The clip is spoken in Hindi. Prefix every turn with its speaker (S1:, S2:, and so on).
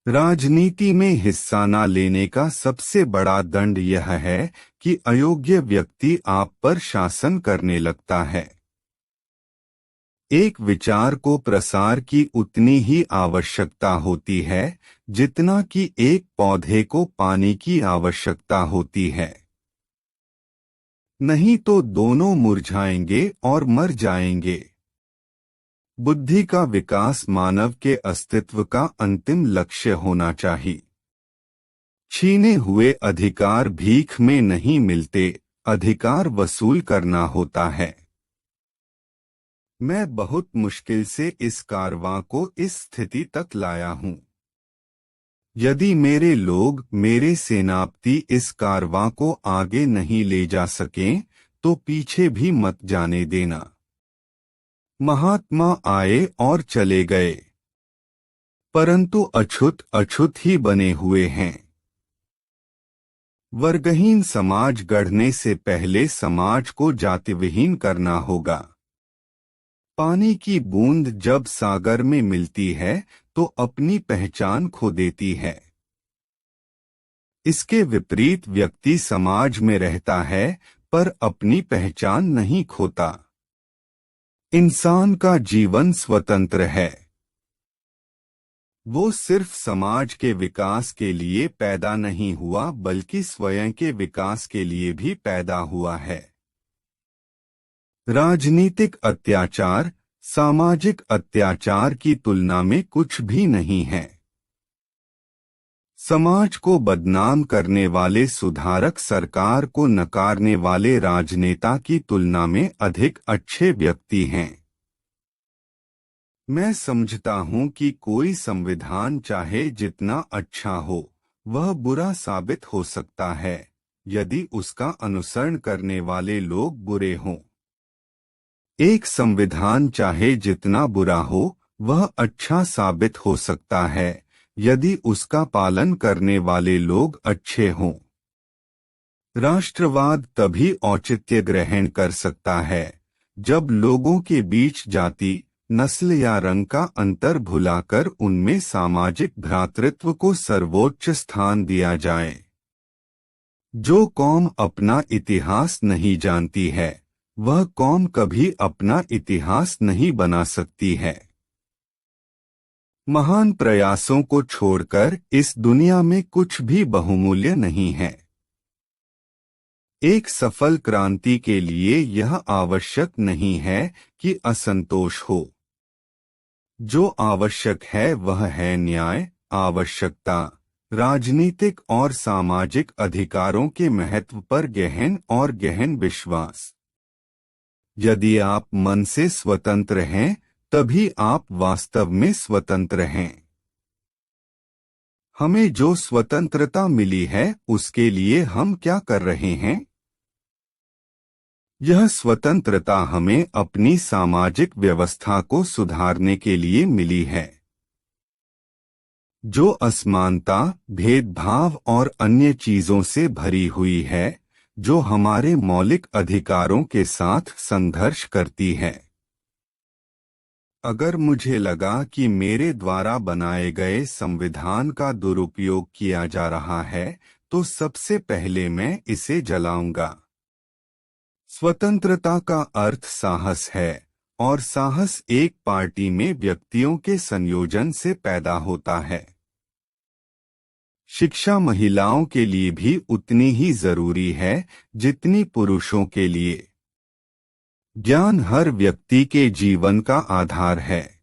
S1: राजनीति में हिस्सा न लेने का सबसे बड़ा दंड यह है कि अयोग्य व्यक्ति आप पर शासन करने लगता है। एक विचार को प्रसार की उतनी ही आवश्यकता होती है जितना कि एक पौधे को पानी की आवश्यकता होती है। नहीं तो दोनों मुरझाएंगे और मर जाएंगे। बुद्धि का विकास मानव के अस्तित्व का अंतिम लक्ष्य होना चाहिए। छीने हुए अधिकार भीख में नहीं मिलते, अधिकार वसूल करना होता है। मैं बहुत मुश्किल से इस कारवां को इस स्थिति तक लाया हूं। यदि मेरे लोग, मेरे सेनापति इस कारवां को आगे नहीं ले जा सकें, तो पीछे भी मत जाने देना। महात्मा आए और चले गए, परंतु अछूत अछूत ही बने हुए हैं। वर्गहीन समाज गढ़ने से पहले समाज को जातिविहीन करना होगा। पानी की बूंद जब सागर में मिलती है तो अपनी पहचान खो देती है। इसके विपरीत व्यक्ति समाज में रहता है पर अपनी पहचान नहीं खोता। इंसान का जीवन स्वतंत्र है। वो सिर्फ समाज के विकास के लिए पैदा नहीं हुआ बल्कि स्वयं के विकास के लिए भी पैदा हुआ है। राजनीतिक अत्याचार सामाजिक अत्याचार की तुलना में कुछ भी नहीं है। समाज को बदनाम करने वाले सुधारक सरकार को नकारने वाले राजनेता की तुलना में अधिक अच्छे व्यक्ति हैं। मैं समझता हूं कि कोई संविधान चाहे जितना अच्छा हो, वह बुरा साबित हो सकता है यदि उसका अनुसरण करने वाले लोग बुरे हों। एक संविधान चाहे जितना बुरा हो, वह अच्छा साबित हो सकता है यदि उसका पालन करने वाले लोग अच्छे हों। राष्ट्रवाद तभी औचित्य ग्रहण कर सकता है जब लोगों के बीच जाति, नस्ल या रंग का अंतर भुलाकर उनमें सामाजिक भ्रातृत्व को सर्वोच्च स्थान दिया जाए। जो कौम अपना इतिहास नहीं जानती है, वह कौम कभी अपना इतिहास नहीं बना सकती है। महान प्रयासों को छोड़कर इस दुनिया में कुछ भी बहुमूल्य नहीं है। एक सफल क्रांति के लिए यह आवश्यक नहीं है कि असंतोष हो। जो आवश्यक है वह है न्याय, आवश्यकता, राजनीतिक और सामाजिक अधिकारों के महत्व पर गहन विश्वास। यदि आप मन से स्वतंत्र हैं, तभी आप वास्तव में स्वतंत्र हैं। हमें जो स्वतंत्रता मिली है, उसके लिए हम क्या कर रहे हैं? यह स्वतंत्रता हमें अपनी सामाजिक व्यवस्था को सुधारने के लिए मिली है। जो असमानता, भेदभाव और अन्य चीजों से भरी हुई है, जो हमारे मौलिक अधिकारों के साथ संघर्ष करती है। अगर मुझे लगा कि मेरे द्वारा बनाए गए संविधान का दुरुपयोग किया जा रहा है, तो सबसे पहले मैं इसे जलाऊंगा। स्वतंत्रता का अर्थ साहस है, और साहस एक पार्टी में व्यक्तियों के संयोजन से पैदा होता है। शिक्षा महिलाओं के लिए भी उतनी ही जरूरी है जितनी पुरुषों के लिए। ज्ञान हर व्यक्ति के जीवन का आधार है।